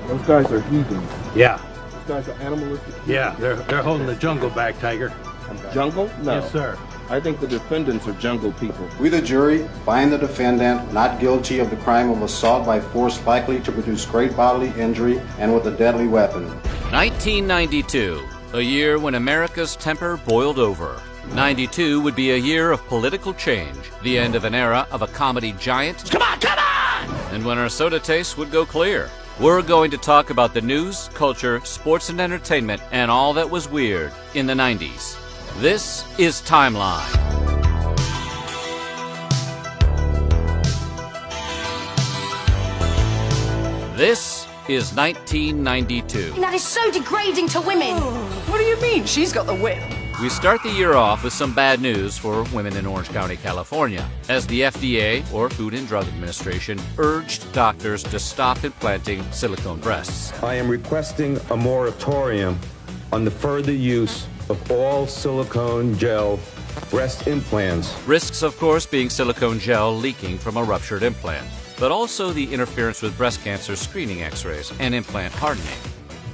Those guys are heathens. Yeah. Those guys are animalistic heathens. Yeah, they're holding the jungle back, Tiger. Jungle? No. Yes, sir. I think the defendants are jungle people. We, the jury, find the defendant not guilty of the crime of assault by force likely to produce great bodily injury and with a deadly weapon. 1992, a year when America's temper boiled over. 92 would be a year of political change, the end of an era of a comedy giant. Come on! And when our soda tastes would go clear. We're going to talk about the news, culture, sports, and entertainment, and all that was weird in the 90s. This is Timeline. This is 1992. That is so degrading to women. What do you mean? She's got the whip. We start the year off with some bad news for women in Orange County, California, as the FDA, or Food and Drug Administration, urged doctors to stop implanting silicone breasts. I am requesting a moratorium on the further use of all silicone gel breast implants. Risks, of course, being silicone gel leaking from a ruptured implant, but also the interference with breast cancer screening x-rays and implant hardening.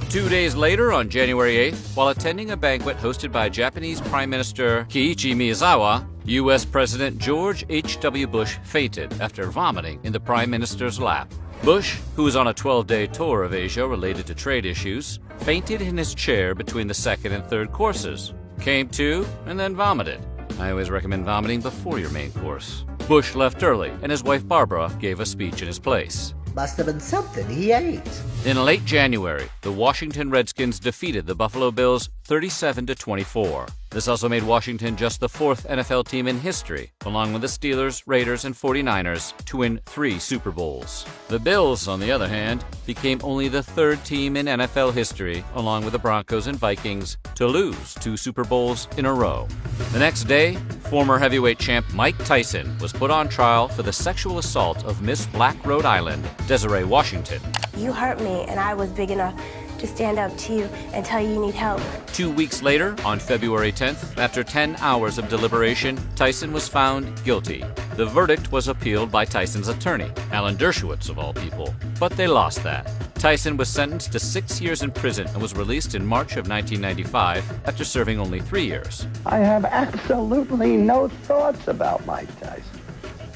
2 days later, on January 8th, while attending a banquet hosted by Japanese Prime Minister Kiichi Miyazawa, U.S. President George H.W. Bush fainted after vomiting in the Prime Minister's lap. Bush, who was on a 12-day tour of Asia related to trade issues, fainted in his chair between the second and third courses, came to, and then vomited. I always recommend vomiting before your main course. Bush left early, and his wife Barbara gave a speech in his place. Must have been something he ate. In late January, the Washington Redskins defeated the Buffalo Bills 37-24. This also made Washington just the fourth NFL team in history, along with the Steelers, Raiders, and 49ers, to win 3 Super Bowls. The Bills, on the other hand, became only the third team in NFL history, along with the Broncos and Vikings, to lose 2 Super Bowls in a row. The next day, former heavyweight champ Mike Tyson was put on trial for the sexual assault of Miss Black Rhode Island, Desiree Washington. You hurt me, and I was big enough to stand up to you and tell you need help. 2 weeks later, on February 10th, after 10 hours of deliberation, Tyson was found guilty. The verdict was appealed by Tyson's attorney, Alan Dershowitz of all people, but they lost that. Tyson was sentenced to 6 years in prison and was released in March of 1995 after serving only 3 years. I have absolutely no thoughts about Mike Tyson.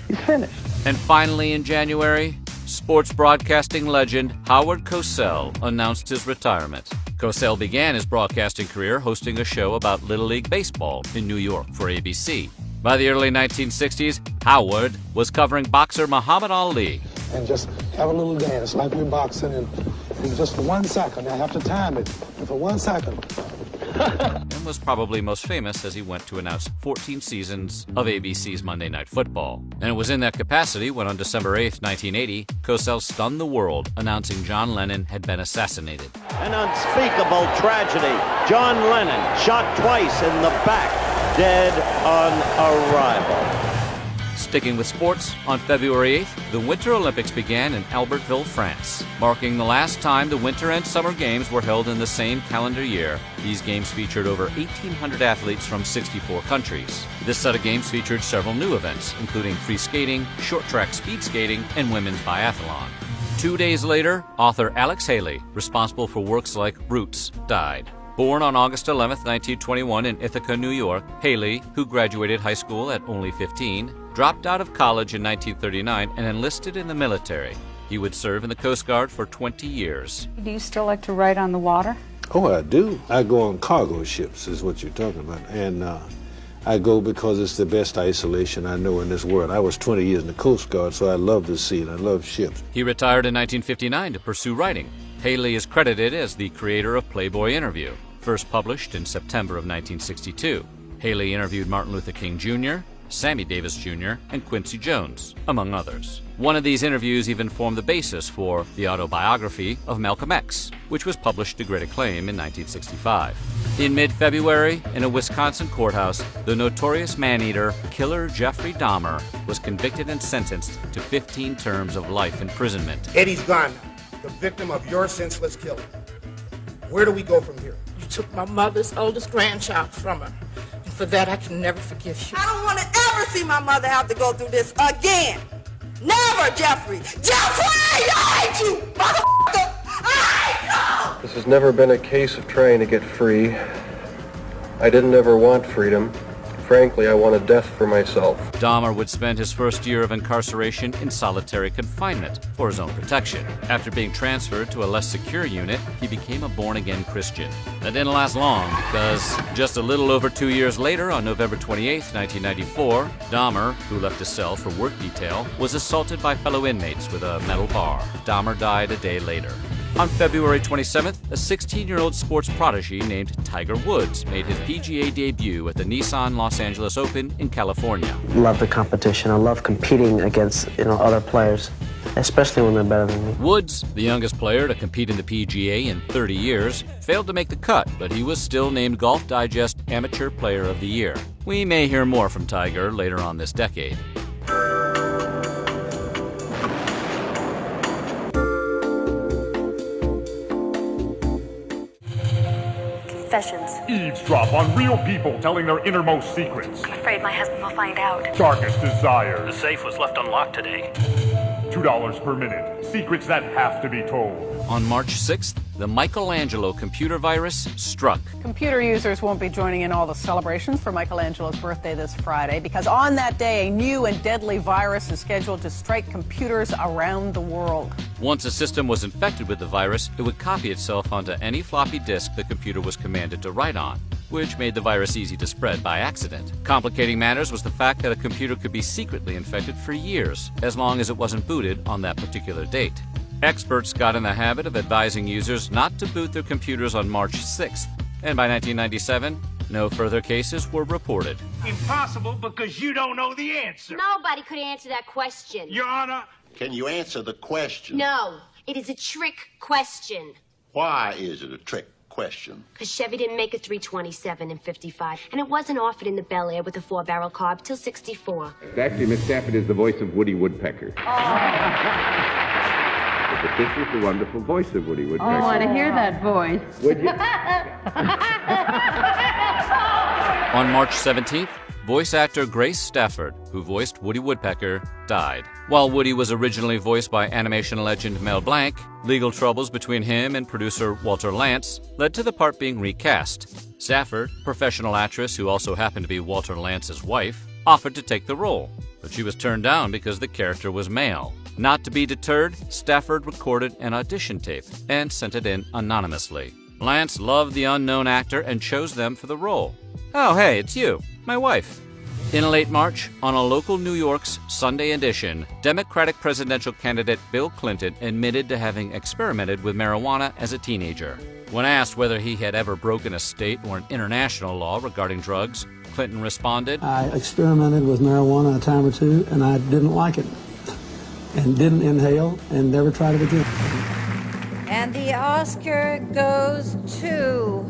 He's finished. And finally, in January, sports broadcasting legend Howard Cosell announced his retirement. Cosell began his broadcasting career hosting a show about Little League Baseball in New York for ABC. By the early 1960s, Howard was covering boxer Muhammad Ali. And just have a little dance like we're boxing, and just for 1 second, I have to time it, and for 1 second. And was probably most famous as he went to announce 14 seasons of ABC's Monday Night Football. And it was in that capacity when on December 8th, 1980, Cosell stunned the world announcing John Lennon had been assassinated. An unspeakable tragedy. John Lennon shot twice in the back, dead on arrival. Sticking with sports, on February 8th, the Winter Olympics began in Albertville, France. Marking the last time the Winter and Summer Games were held in the same calendar year, these games featured over 1,800 athletes from 64 countries. This set of games featured several new events, including free skating, short track speed skating, and women's biathlon. 2 days later, author Alex Haley, responsible for works like Roots, died. Born on August 11, 1921 in Ithaca, New York, Haley, who graduated high school at only 15, dropped out of college in 1939 and enlisted in the military. He would serve in the Coast Guard for 20 years. Do you still like to ride on the water? Oh, I do. I go on cargo ships, is what you're talking about. And I go because it's the best isolation I know in this world. I was 20 years in the Coast Guard, so I love the sea and I love ships. He retired in 1959 to pursue writing. Haley is credited as the creator of Playboy Interview, first published in September of 1962. Haley interviewed Martin Luther King Jr., Sammy Davis Jr., and Quincy Jones, among others. One of these interviews even formed the basis for the autobiography of Malcolm X, which was published to great acclaim in 1965. In mid-February, in a Wisconsin courthouse, the notorious man-eater killer Jeffrey Dahmer was convicted and sentenced to 15 terms of life imprisonment. Eddie's gone, the victim of your senseless killing. Where do we go from here? You took my mother's oldest grandchild from her. And for that, I can never forgive you. I don't want to ever see my mother have to go through this again. Never, Jeffrey. Jeffrey, I hate you, motherfucker. I has never been a case of trying to get free. I didn't ever want freedom. Frankly, I wanted death for myself. Dahmer would spend his first year of incarceration in solitary confinement for his own protection. After being transferred to a less secure unit, he became a born-again Christian. That didn't last long because just a little over 2 years later, on November 28, 1994, Dahmer, who left his cell for work detail, was assaulted by fellow inmates with a metal bar. Dahmer died a day later. On February 27th, a 16-year-old sports prodigy named Tiger Woods made his PGA debut at the Nissan Los Angeles Open in California. Love the competition. I love competing against other players, especially when they're better than me. Woods, the youngest player to compete in the PGA in 30 years, failed to make the cut, but he was still named Golf Digest Amateur Player of the Year. We may hear more from Tiger later on this decade. Confessions. Eavesdrop on real people telling their innermost secrets. I'm afraid my husband will find out. Darkest desires. The safe was left unlocked today. $2 per minute. Secrets that have to be told. On March 6th, the Michelangelo computer virus struck. Computer users won't be joining in all the celebrations for Michelangelo's birthday this Friday because on that day, a new and deadly virus is scheduled to strike computers around the world. Once a system was infected with the virus, it would copy itself onto any floppy disk the computer was commanded to write on, which made the virus easy to spread by accident. Complicating matters was the fact that a computer could be secretly infected for years, as long as it wasn't booted on that particular date. Experts got in the habit of advising users not to boot their computers on March 6th, and by 1997, no further cases were reported. Impossible because you don't know the answer. Nobody could answer that question. Your Honor. Can you answer the question? No, it is a trick question. Why is it a trick question? Because Chevy didn't make a 327 in 55, and it wasn't offered in the Bel Air with a 4-barrel carb till 64. Actually, Miss Stafford is the voice of Woody Woodpecker. But this is the wonderful voice of Woody Woodpecker. I want to hear that voice. Would you? On March 17th, voice actor Grace Stafford, who voiced Woody Woodpecker, died. While Woody was originally voiced by animation legend Mel Blanc, legal troubles between him and producer Walter Lantz led to the part being recast. Stafford, professional actress who also happened to be Walter Lantz's wife, offered to take the role, but she was turned down because the character was male. Not to be deterred, Stafford recorded an audition tape and sent it in anonymously. Lantz loved the unknown actor and chose them for the role. Oh, hey, it's you, my wife. In late March, on a local New York's Sunday edition, Democratic presidential candidate Bill Clinton admitted to having experimented with marijuana as a teenager. When asked whether he had ever broken a state or an international law regarding drugs, Clinton responded, I experimented with marijuana a time or two, and I didn't like it, and didn't inhale, and never tried it again. And the Oscar goes to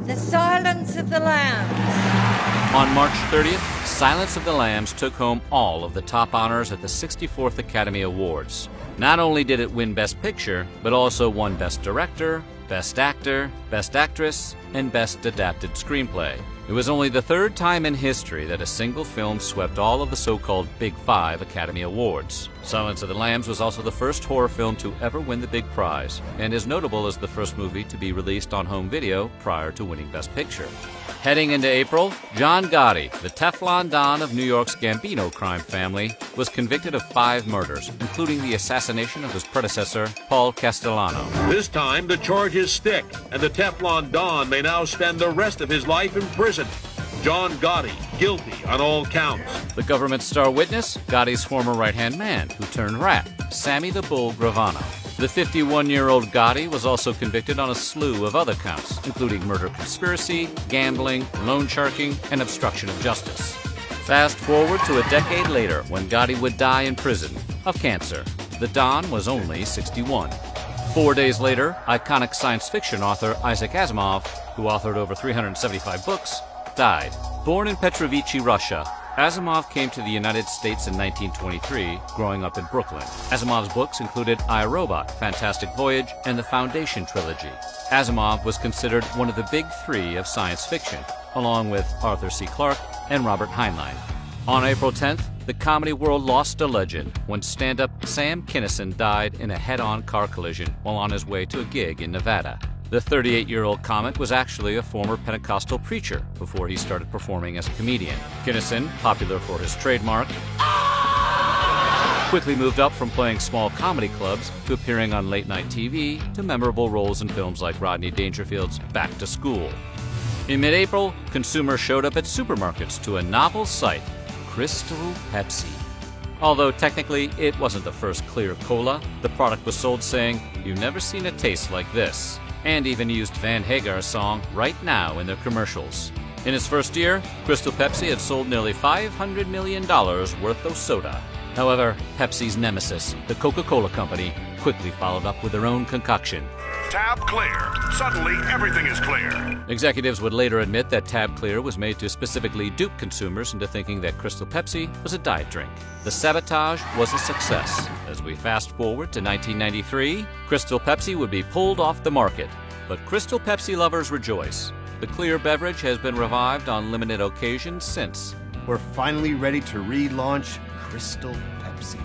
The Silence of the Lambs. On March 30th, Silence of the Lambs took home all of the top honors at the 64th Academy Awards. Not only did it win Best Picture, but also won Best Director, Best Actor, Best Actress, and Best Adapted Screenplay. It was only the third time in history that a single film swept all of the so-called Big Five Academy Awards. Silence of the Lambs was also the first horror film to ever win the big prize, and is notable as the first movie to be released on home video prior to winning Best Picture. Heading into April, John Gotti, the Teflon Don of New York's Gambino crime family, was convicted of 5 murders, including the assassination of his predecessor, Paul Castellano. This time, the charges stick, and the Teflon Don may now spend the rest of his life in prison. John Gotti, guilty on all counts. The government's star witness, Gotti's former right-hand man, who turned rat, Sammy the Bull Gravano. The 51-year-old Gotti was also convicted on a slew of other counts, including murder conspiracy, gambling, loan sharking, and obstruction of justice. Fast forward to a decade later when Gotti would die in prison of cancer. The Don was only 61. 4 days later, iconic science fiction author Isaac Asimov, who authored over 375 books, died. Born in Petrovichi, Russia, Asimov came to the United States in 1923, growing up in Brooklyn. Asimov's books included I, Robot, Fantastic Voyage, and the Foundation trilogy. Asimov was considered one of the big 3 of science fiction, along with Arthur C. Clarke and Robert Heinlein. On April 10th, the comedy world lost a legend when stand-up Sam Kinison died in a head-on car collision while on his way to a gig in Nevada. The 38-year-old comic was actually a former Pentecostal preacher before he started performing as a comedian. Kinison, popular for his trademark, quickly moved up from playing small comedy clubs to appearing on late-night TV to memorable roles in films like Rodney Dangerfield's Back to School. In mid-April, consumers showed up at supermarkets to a novel sight, Crystal Pepsi. Although technically it wasn't the first clear cola, the product was sold saying, "You've never seen a taste like this," and even used Van Hagar's song Right Now in their commercials. In its first year, Crystal Pepsi had sold nearly $500 million worth of soda. However, Pepsi's nemesis, the Coca-Cola Company, quickly followed up with their own concoction. Tab Clear. Suddenly, everything is clear. Executives would later admit that Tab Clear was made to specifically dupe consumers into thinking that Crystal Pepsi was a diet drink. The sabotage was a success. As we fast forward to 1993, Crystal Pepsi would be pulled off the market. But Crystal Pepsi lovers rejoice. The clear beverage has been revived on limited occasions since. We're finally ready to relaunch Crystal Pepsi.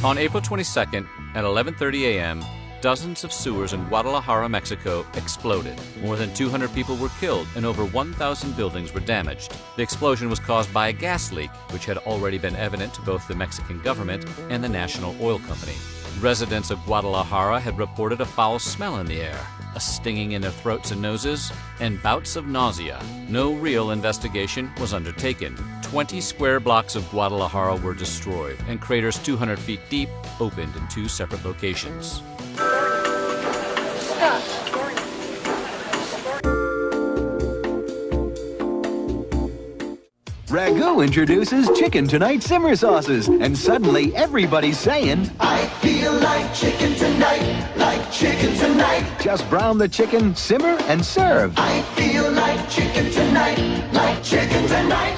On April 22nd at 11:30 a.m., dozens of sewers in Guadalajara, Mexico exploded. More than 200 people were killed and over 1,000 buildings were damaged. The explosion was caused by a gas leak, which had already been evident to both the Mexican government and the National Oil Company. Residents of Guadalajara had reported a foul smell in the air, a stinging in their throats and noses, and bouts of nausea. No real investigation was undertaken. 20 square blocks of Guadalajara were destroyed, and craters 200 feet deep opened in 2 separate locations. Ragu introduces Chicken Tonight simmer sauces, and suddenly everybody's saying, "I feel like chicken tonight, like chicken tonight." Just brown the chicken, simmer, and serve. I feel like chicken tonight, like chicken tonight.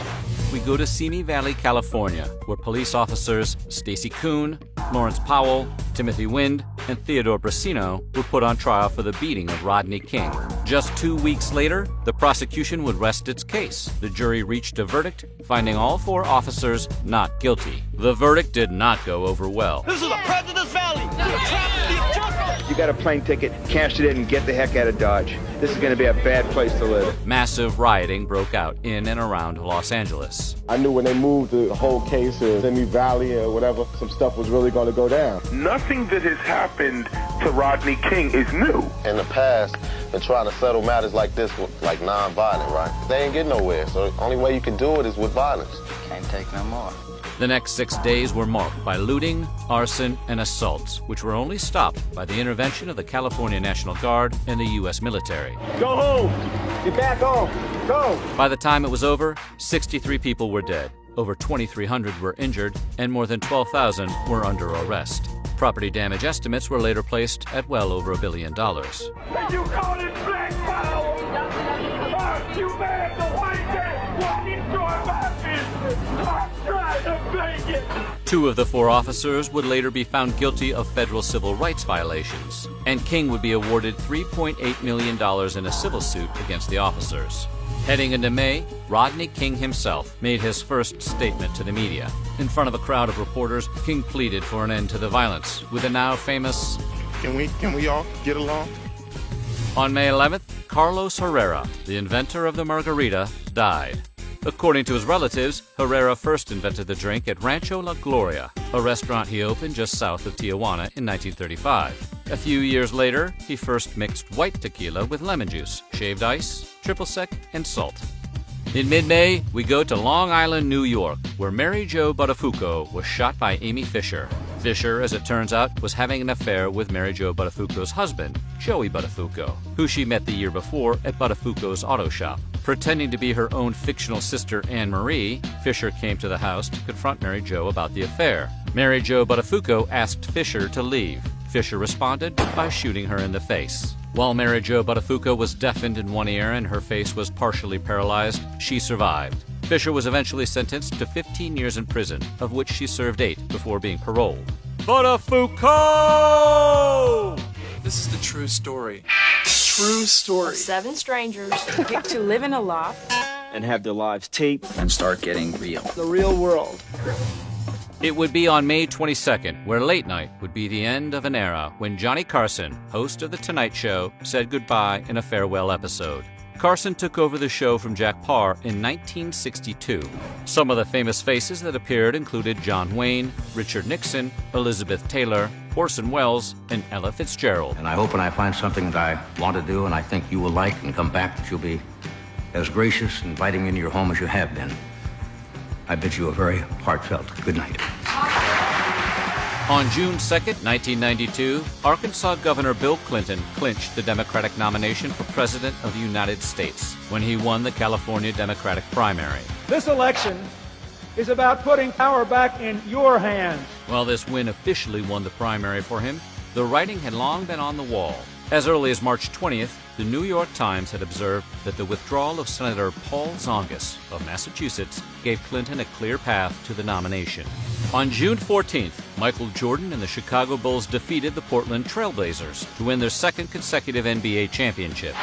We go to Simi Valley, California, where police officers Stacy Kuhn, Lawrence Powell, Timothy Wind, and Theodore Brasino were put on trial for the beating of Rodney King. Just 2 weeks later, the prosecution would rest its case. The jury reached a verdict, finding all 4 officers not guilty. The verdict did not go over well. This is a President's Valley! You got a plane ticket, cash it in, and get the heck out of Dodge. This is going to be a bad place to live. Massive rioting broke out in and around Los Angeles. I knew when they moved the whole case to Simi Valley or whatever, some stuff was really going to go down. Nothing that has happened to Rodney King is new. In the past, they're trying to settle matters like this with like non-violent, right? They ain't getting nowhere, so the only way you can do it is with violence. Can't take no more. The next 6 days were marked by looting, arson, and assaults, which were only stopped by the intervention of the California National Guard and the U.S. military. Go home! Get back home! Go! By the time it was over, 63 people were dead, over 2,300 were injured, and more than 12,000 were under arrest. Property damage estimates were later placed at well over $1 billion. And you call it black power? You mad the white man? What destroy my business? I'm trying to make it. 2 of the 4 officers would later be found guilty of federal civil rights violations, and King would be awarded $3.8 million in a civil suit against the officers. Heading into May, Rodney King himself made his first statement to the media. In front of a crowd of reporters, King pleaded for an end to the violence with the now famous, Can we all get along? On May 11th, Carlos Herrera, the inventor of the margarita, died. According to his relatives, Herrera first invented the drink at Rancho La Gloria, a restaurant he opened just south of Tijuana in 1935. A few years later, he first mixed white tequila with lemon juice, shaved ice, triple sec, and salt. In mid-May, we go to Long Island, New York, where Mary Jo Buttafuoco was shot by Amy Fisher. Fisher, as it turns out, was having an affair with Mary Jo Buttafuoco's husband, Joey Buttafuoco, who she met the year before at Buttafuoco's auto shop. Pretending to be her own fictional sister, Anne Marie, Fisher came to the house to confront Mary Jo about the affair. Mary Jo Buttafuoco asked Fisher to leave. Fisher responded by shooting her in the face. While Mary Jo Buttafuoco was deafened in one ear and her face was partially paralyzed, she survived. Fisher was eventually sentenced to 15 years in prison, of which she served 8 before being paroled. Buttafuoco! This is the true story. True story. 7 strangers picked to live in a loft and have their lives taped and start getting real. The real world. It would be on May 22nd, where late night would be the end of an era when Johnny Carson, host of The Tonight Show, said goodbye in a farewell episode. Carson took over the show from Jack Paar in 1962. Some of the famous faces that appeared included John Wayne, Richard Nixon, Elizabeth Taylor, Orson Welles, and Ella Fitzgerald. And I hope when I find something that I want to do and I think you will like and come back, that you'll be as gracious and inviting me into your home as you have been. I bid you a very heartfelt good night. On June 2nd, 1992, Arkansas Governor Bill Clinton clinched the Democratic nomination for President of the United States when he won the California Democratic primary. This election is about putting power back in your hands. While this win officially won the primary for him, the writing had long been on the wall. As early as March 20th, the New York Times had observed that the withdrawal of Senator Paul Tsongas of Massachusetts gave Clinton a clear path to the nomination. On June 14th, Michael Jordan and the Chicago Bulls defeated the Portland Trail Blazers to win their second consecutive NBA championship. The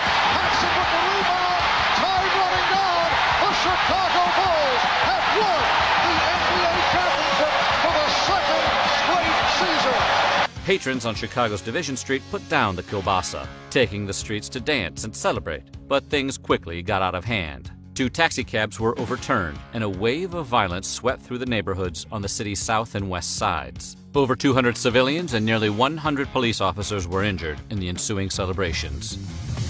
Chicago Bulls have won the NBA championship for the second straight season. Patrons on Chicago's Division Street put down the kielbasa, taking the streets to dance and celebrate. But things quickly got out of hand. 2 taxicabs were overturned, and a wave of violence swept through the neighborhoods on the city's south and west sides. Over 200 civilians and nearly 100 police officers were injured in the ensuing celebrations.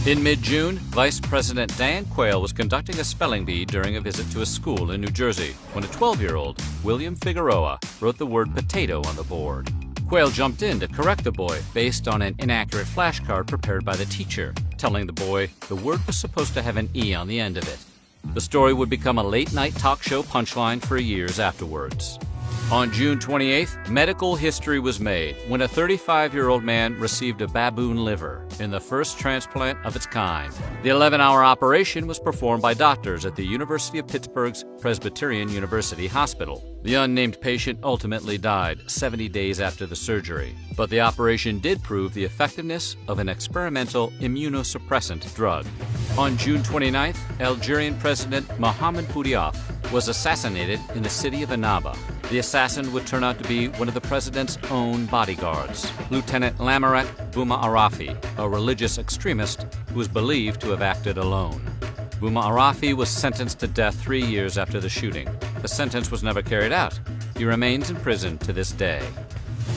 In mid-June, Vice President Dan Quayle was conducting a spelling bee during a visit to a school in New Jersey when a 12-year-old, William Figueroa, wrote the word potato on the board. Quayle jumped in to correct the boy based on an inaccurate flashcard prepared by the teacher, telling the boy the word was supposed to have an E on the end of it. The story would become a late-night talk show punchline for years afterwards. On June 28th, medical history was made when a 35-year-old man received a baboon liver in the first transplant of its kind. The 11-hour operation was performed by doctors at the University of Pittsburgh's Presbyterian University Hospital. The unnamed patient ultimately died 70 days after the surgery, but the operation did prove the effectiveness of an experimental immunosuppressant drug. On June 29th, Algerian President Mohamed Boudiaf was assassinated in the city of Annaba. The assassin would turn out to be one of the president's own bodyguards, Lieutenant Lameret Bouma Arafi, a religious extremist who was believed to have acted alone. Bouma Arafi was sentenced to death 3 years after the shooting. The sentence was never carried out. He remains in prison to this day.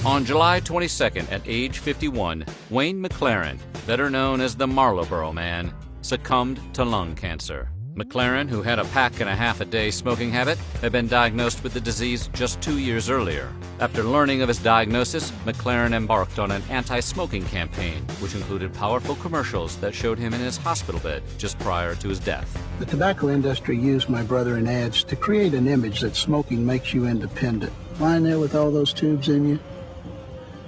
On July 22nd, at age 51, Wayne McLaren, better known as the Marlboro Man, succumbed to lung cancer. McLaren, who had a pack and a half a day smoking habit, had been diagnosed with the disease just 2 years earlier. After learning of his diagnosis, McLaren embarked on an anti-smoking campaign, which included powerful commercials that showed him in his hospital bed just prior to his death. The tobacco industry used my brother in ads to create an image that smoking makes you independent. Lying there with all those tubes in you,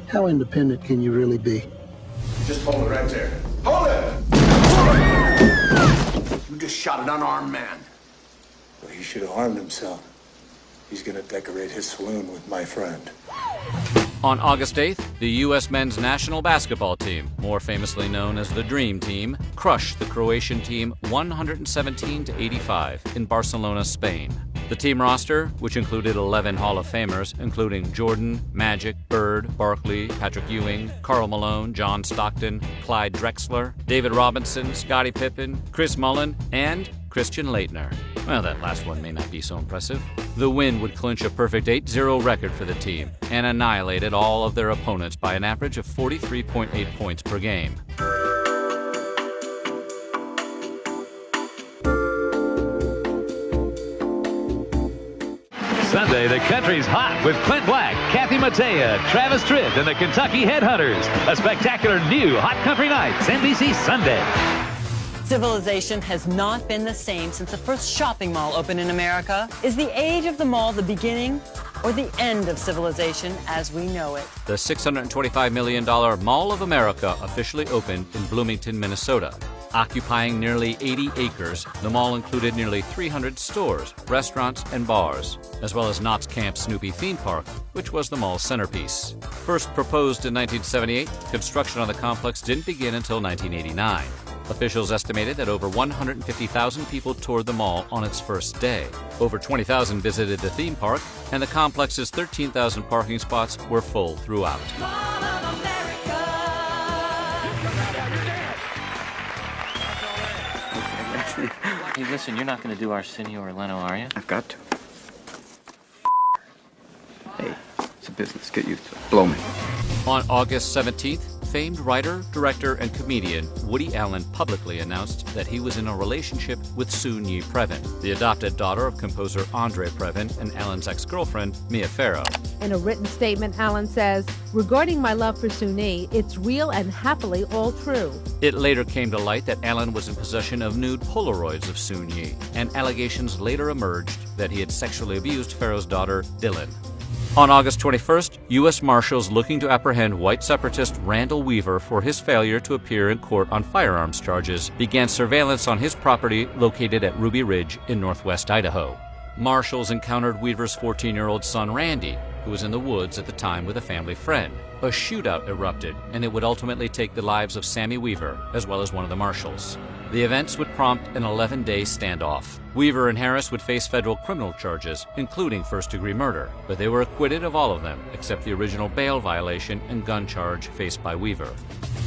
how independent can you really be? Just hold it right there. Hold it! You just shot an unarmed man. Well, he should have armed himself. He's gonna decorate his saloon with my friend. On August 8th, the U.S. men's national basketball team, more famously known as the Dream Team, crushed the Croatian team 117-85 in Barcelona, Spain. The team roster, which included 11 Hall of Famers, including Jordan, Magic, Bird, Barkley, Patrick Ewing, Karl Malone, John Stockton, Clyde Drexler, David Robinson, Scottie Pippen, Chris Mullin, and Christian Laettner. Well, that last one may not be so impressive. The win would clinch a perfect 8-0 record for the team and annihilated all of their opponents by an average of 43.8 points per game. Sunday, the country's hot with Clint Black, Kathy Mattea, Travis Tritt, and the Kentucky Headhunters. A spectacular new Hot Country Nights, NBC Sunday. Civilization has not been the same since the first shopping mall opened in America. Is the age of the mall the beginning or the end of civilization as we know it? The $625 million Mall of America officially opened in Bloomington, Minnesota. Occupying nearly 80 acres, the mall included nearly 300 stores, restaurants, and bars, as well as Knott's Camp Snoopy theme park, which was the mall's centerpiece. First proposed in 1978, construction on the complex didn't begin until 1989. Officials estimated that over 150,000 people toured the mall on its first day. Over 20,000 visited the theme park, and the complex's 13,000 parking spots were full throughout. Hey, listen, you're not going to do Arsenio or Leno, are you? I've got to. Hey, it's a business. Get used to it. Blow me. On August 17th, famed writer, director, and comedian Woody Allen publicly announced that he was in a relationship with Soon-Yi Previn, the adopted daughter of composer Andre Previn and Allen's ex-girlfriend, Mia Farrow. In a written statement, Allen says, "Regarding my love for Soon-Yi, it's real and happily all true." It later came to light that Allen was in possession of nude Polaroids of Soon-Yi, and allegations later emerged that he had sexually abused Farrow's daughter, Dylan. On August 21st, U.S. Marshals looking to apprehend white separatist Randall Weaver for his failure to appear in court on firearms charges began surveillance on his property located at Ruby Ridge in northwest Idaho. Marshals encountered Weaver's 14-year-old son Randy, who was in the woods at the time with a family friend. A shootout erupted, and it would ultimately take the lives of Sammy Weaver, as well as one of the marshals. The events would prompt an 11-day standoff. Weaver and Harris would face federal criminal charges, including first-degree murder, but they were acquitted of all of them, except the original bail violation and gun charge faced by Weaver.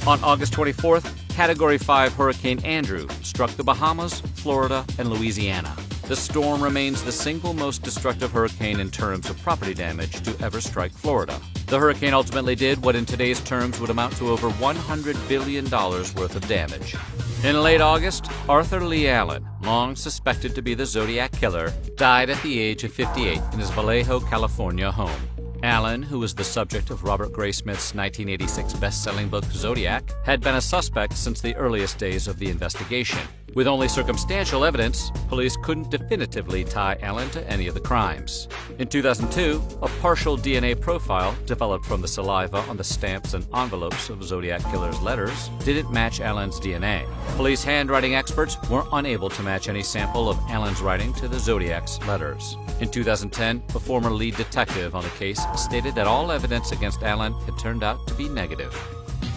On August 24th, Category 5 Hurricane Andrew struck the Bahamas, Florida, and Louisiana. The storm remains the single most destructive hurricane in terms of property damage to ever strike Florida. The hurricane ultimately did what in today's terms would amount to over $100 billion worth of damage. In late August, Arthur Lee Allen, long suspected to be the Zodiac Killer, died at the age of 58 in his Vallejo, California home. Allen, who was the subject of Robert Graysmith's 1986 best-selling book Zodiac, had been a suspect since the earliest days of the investigation. With only circumstantial evidence, police couldn't definitively tie Allen to any of the crimes. In 2002, a partial DNA profile developed from the saliva on the stamps and envelopes of Zodiac Killer's letters didn't match Allen's DNA. Police handwriting experts were unable to match any sample of Allen's writing to the Zodiac's letters. In 2010, a former lead detective on the case stated that all evidence against Allen had turned out to be negative.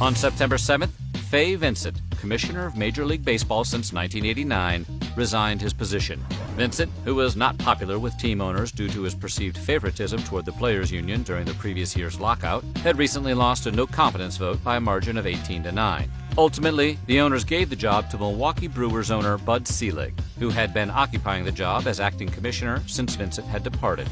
On September 7th, Fay Vincent, commissioner of Major League Baseball since 1989, resigned his position. Vincent, who was not popular with team owners due to his perceived favoritism toward the players' union during the previous year's lockout, had recently lost a no-confidence vote by a margin of 18-9. Ultimately, the owners gave the job to Milwaukee Brewers owner Bud Selig, who had been occupying the job as acting commissioner since Vincent had departed.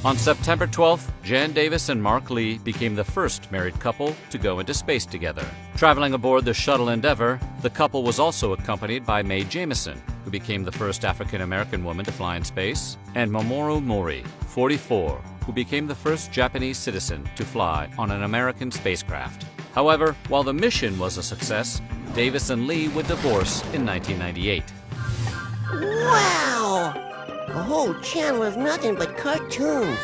On September 12th, Jan Davis and Mark Lee became the first married couple to go into space together. Traveling aboard the Shuttle Endeavour, the couple was also accompanied by Mae Jemison, who became the first African-American woman to fly in space, and Mamoru Mori, 44, who became the first Japanese citizen to fly on an American spacecraft. However, while the mission was a success, Davis and Lee would divorce in 1998. Wow! The whole channel is nothing but cartoons.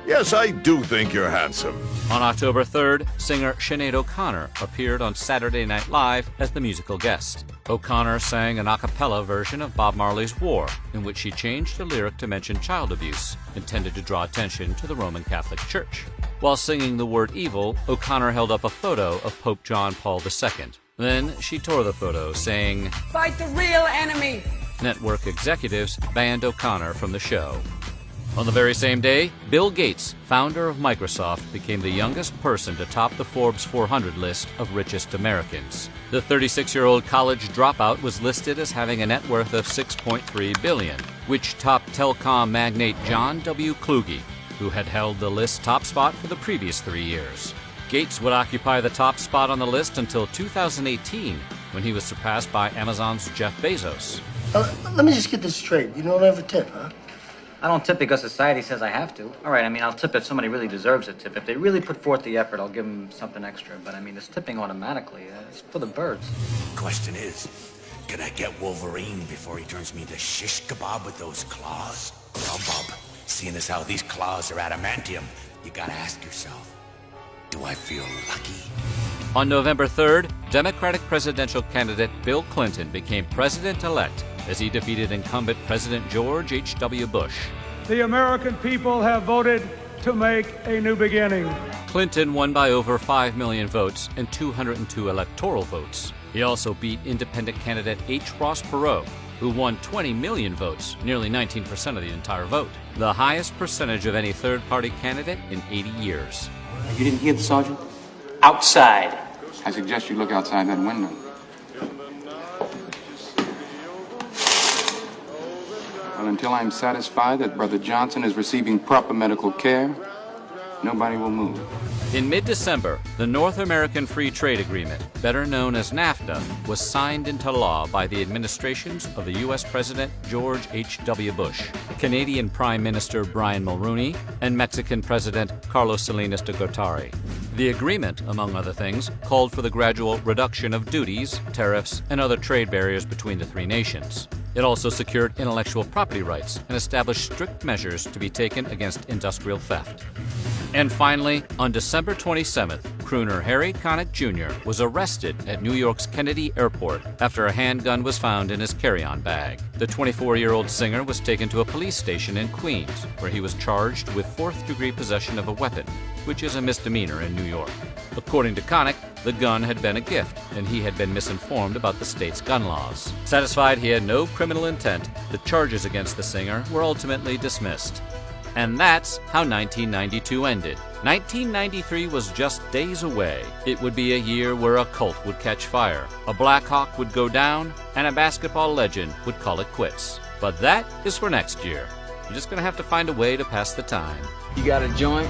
Yes, I do think you're handsome. On October 3rd, singer Sinead O'Connor appeared on Saturday Night Live as the musical guest. O'Connor sang an a cappella version of Bob Marley's War, in which she changed the lyric to mention child abuse, intended to draw attention to the Roman Catholic Church. While singing the word evil, O'Connor held up a photo of Pope John Paul II. Then she tore the photo, saying, "Fight the real enemy." Network executives banned O'Connor from the show. On the very same day, Bill Gates, founder of Microsoft, became the youngest person to top the Forbes 400 list of richest Americans. The 36-year-old college dropout was listed as having a net worth of $6.3 billion, which topped telecom magnate John W. Kluge, who had held the list's top spot for the previous 3 years. Gates would occupy the top spot on the list until 2018, when he was surpassed by Amazon's Jeff Bezos. Let me just get this straight. You don't ever tip, huh? I don't tip because society says I have to. All right, I mean, I'll tip if somebody really deserves a tip. If they really put forth the effort, I'll give them something extra. But I mean, this tipping automatically, it's for the birds. Question is, can I get Wolverine before he turns me into shish kebab with those claws? Well, Bob, seeing as how these claws are adamantium, you gotta ask yourself, do I feel lucky? On November 3rd, Democratic presidential candidate Bill Clinton became president-elect as he defeated incumbent President George H.W. Bush. The American people have voted to make a new beginning. Clinton won by over 5 million votes and 202 electoral votes. He also beat independent candidate H. Ross Perot, who won 20 million votes, nearly 19% of the entire vote, the highest percentage of any third-party candidate in 80 years. You didn't hear the sergeant? Outside. I suggest you look outside that window. Well, until I'm satisfied that Brother Johnson is receiving proper medical care, nobody will move. In mid-December, the North American Free Trade Agreement, better known as NAFTA, was signed into law by the administrations of the U.S. President George H.W. Bush, Canadian Prime Minister Brian Mulroney, and Mexican President Carlos Salinas de Gortari. The agreement, among other things, called for the gradual reduction of duties, tariffs, and other trade barriers between the three nations. It also secured intellectual property rights and established strict measures to be taken against industrial theft. And finally, on December 27th, crooner Harry Connick Jr. was arrested at New York's Kennedy Airport after a handgun was found in his carry-on bag. The 24-year-old singer was taken to a police station in Queens, where he was charged with fourth-degree possession of a weapon, which is a misdemeanor in New York. According to Connick, the gun had been a gift, and he had been misinformed about the state's gun laws. Satisfied he had no criminal intent, the charges against the singer were ultimately dismissed. And that's how 1992 ended. 1993 was just days away. It would be a year where a cult would catch fire, a Black Hawk would go down, and a basketball legend would call it quits. But that is for next year. You're just going to have to find a way to pass the time. You got a joint?